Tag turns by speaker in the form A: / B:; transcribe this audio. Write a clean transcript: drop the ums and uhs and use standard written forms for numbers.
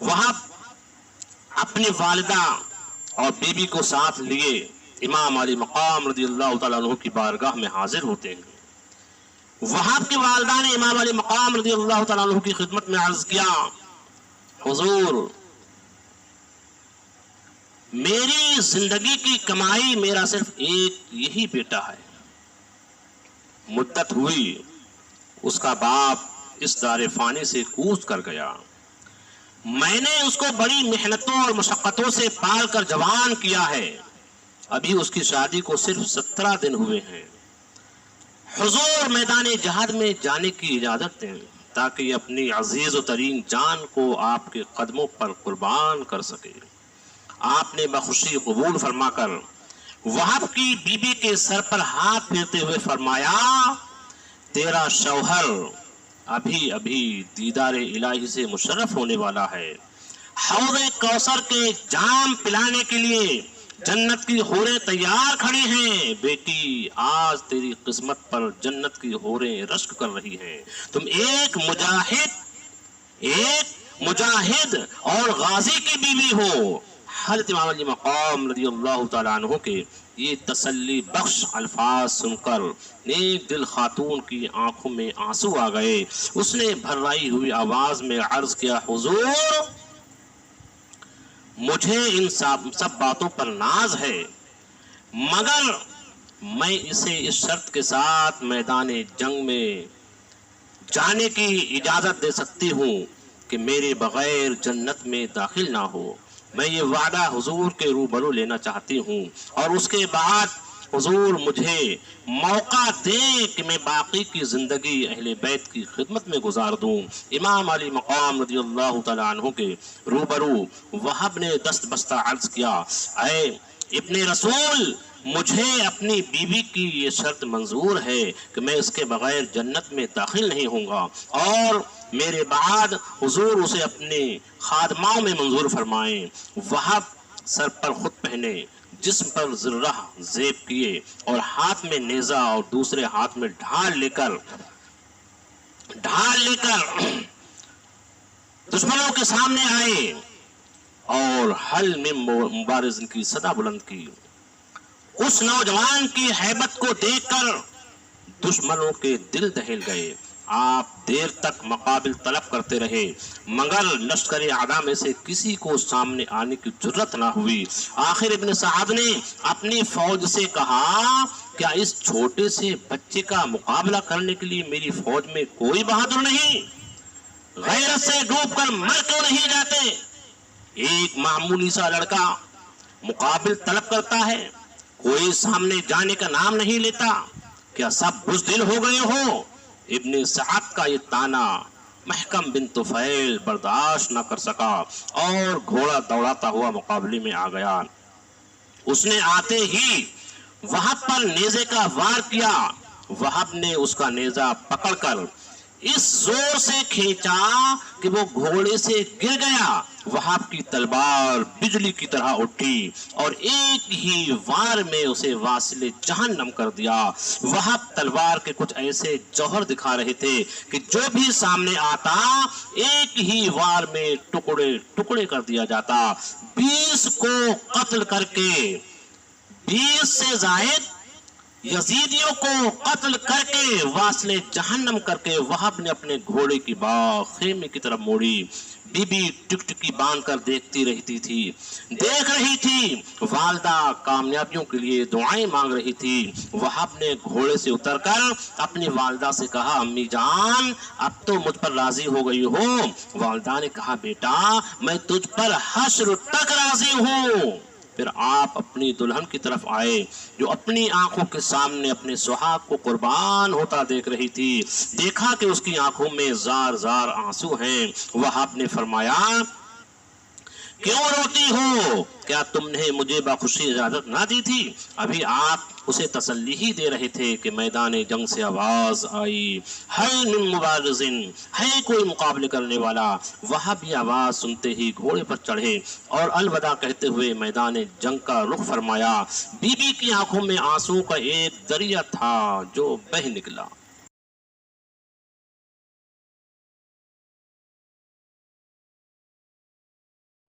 A: وہاں اپنی والدہ اور بیوی کو ساتھ لیے امام علی مقام رضی اللہ تعالیٰ عنہ کی بارگاہ میں حاضر ہوتے ہیں۔ وہاں کی والدہ نے امام علی مقام رضی اللہ تعالیٰ عنہ کی خدمت میں عرض کیا، حضور میری زندگی کی کمائی میرا صرف ایک یہی بیٹا ہے، مدت ہوئی اس کا باپ اس دار فانی سے کوچ کر گیا، میں نے اس کو بڑی محنتوں اور مشقتوں سے پال کر جوان کیا ہے، ابھی اس کی شادی کو صرف 17 دن ہوئے ہیں، حضور میدان جہاد میں جانے کی اجازت دیں تاکہ یہ اپنی عزیز و ترین جان کو آپ کے قدموں پر قربان کر سکے۔ آپ نے بخوشی قبول فرما کر وہب کی بیوی کے سر پر ہاتھ پھیرتے ہوئے فرمایا، تیرا شوہر ابھی ابھی دیدار الہی سے مشرف ہونے والا ہے، حوض کوثر کے جام پلانے کے لیے جنت کی حوریں تیار کھڑی ہیں، بیٹی آج تیری قسمت پر جنت کی حوریں رشک کر رہی ہیں، تم ایک مجاہد اور غازی کی بیوی ہو۔ حضرت امام علی مقام رضی اللہ تعالیٰ عنہ کے یہ تسلی بخش الفاظ سن کر نیک دل خاتون کی آنکھوں میں آنسو آ گئے، اس نے بھرائی ہوئی آواز میں عرض کیا، حضور مجھے ان سب باتوں پر ناز ہے، مگر میں اسے اس شرط کے ساتھ میدان جنگ میں جانے کی اجازت دے سکتی ہوں کہ میرے بغیر جنت میں داخل نہ ہو، میں یہ وعدہ حضور کے روبرو لینا چاہتی ہوں، اور اس کے بعد حضور مجھے موقع دیں کہ میں باقی کی زندگی اہل بیت کی خدمت میں گزار دوں۔ امام علی مقام رضی اللہ تعالیٰ عنہ کے روبرو وہب نے دست بستہ عرض کیا، اے ابن رسول مجھے اپنی بیوی کی یہ شرط منظور ہے کہ میں اس کے بغیر جنت میں داخل نہیں ہوں گا، اور میرے بعد حضور اسے اپنے خادماؤں میں منظور فرمائیں۔ وہب سر پر خود پہنے، جسم پر ذرہ زیب کیے، اور ہاتھ میں نیزہ اور دوسرے ہاتھ میں ڈھال لے کر دشمنوں کے سامنے آئے اور حل میں مبارزن کی صدا بلند کی۔ اس نوجوان کی ہیبت کو دیکھ کر دشمنوں کے دل دہل گئے، آپ دیر تک مقابل طلب کرتے رہے، مگر لشکر اعداء میں سے کسی کو سامنے آنے کی جرت نہ ہوئی۔ آخر ابن سعد نے اپنی فوج سے کہا، کیا اس چھوٹے سے بچے کا مقابلہ کرنے کے لیے میری فوج میں کوئی بہادر نہیں؟ غیرت سے ڈوب کر مر کیوں نہیں جاتے؟ ایک معمولی سا لڑکا مقابل طلب کرتا ہے، کوئی سامنے جانے کا نام نہیں لیتا، کیا سب بزدل ہو گئے ہو؟ ابن سعد کا یہ تانا محکم بن طفیل برداشت نہ کر سکا اور گھوڑا دوڑاتا ہوا مقابلے میں آ گیا۔ اس نے آتے ہی وہب پر نیزے کا وار کیا، وہب نے اس کا نیزہ پکڑ کر اس زور سے کھینچا کہ وہ گھوڑے سے گر گیا۔ وہب کی تلوار بجلی کی طرح اٹھی اور ایک ہی وار میں اسے واصل جہنم کر دیا۔ وہب تلوار کے کچھ ایسے جوہر دکھا رہے تھے کہ جو بھی سامنے آتا ایک ہی وار میں ٹکڑے ٹکڑے کر دیا جاتا۔ 20 کو قتل کر کے، 20 سے زائد یزیدیوں کو قتل کر کے، واصل جہنم کر کے وہب نے اپنے گھوڑے کی باغ خیمے کی طرف موڑی۔ بی بی ٹکٹکی باندھ کر دیکھ رہی تھی، والدہ کامیابیوں کے لیے دعائیں مانگ رہی تھی۔ وہب نے گھوڑے سے اتر کر اپنی والدہ سے کہا، امی جان اب تو مجھ پر راضی ہو گئی ہو؟ والدہ نے کہا، بیٹا میں تجھ پر حشر تک راضی ہوں۔ پھر آپ اپنی دلہن کی طرف آئے جو اپنی آنکھوں کے سامنے اپنے سہاگ کو قربان ہوتا دیکھ رہی تھی۔ دیکھا کہ اس کی آنکھوں میں زار زار آنسو ہیں۔ وہب نے فرمایا، کیوں روتی ہو؟ کیا تم نے مجھے بخوشی اجازت نہ دی تھی؟ ابھی آپ اسے تسلی ہی دے رہے تھے کہ میدان جنگ سے آواز آئی، ہل من مبارزن، ہے کوئی مقابلے کرنے والا؟ وہب یہ آواز سنتے ہی گھوڑے پر چڑھے اور الوداع کہتے ہوئے میدان جنگ کا رخ فرمایا۔ بی بی کی آنکھوں میں آنسو کا ایک دریا تھا جو بہہ نکلا۔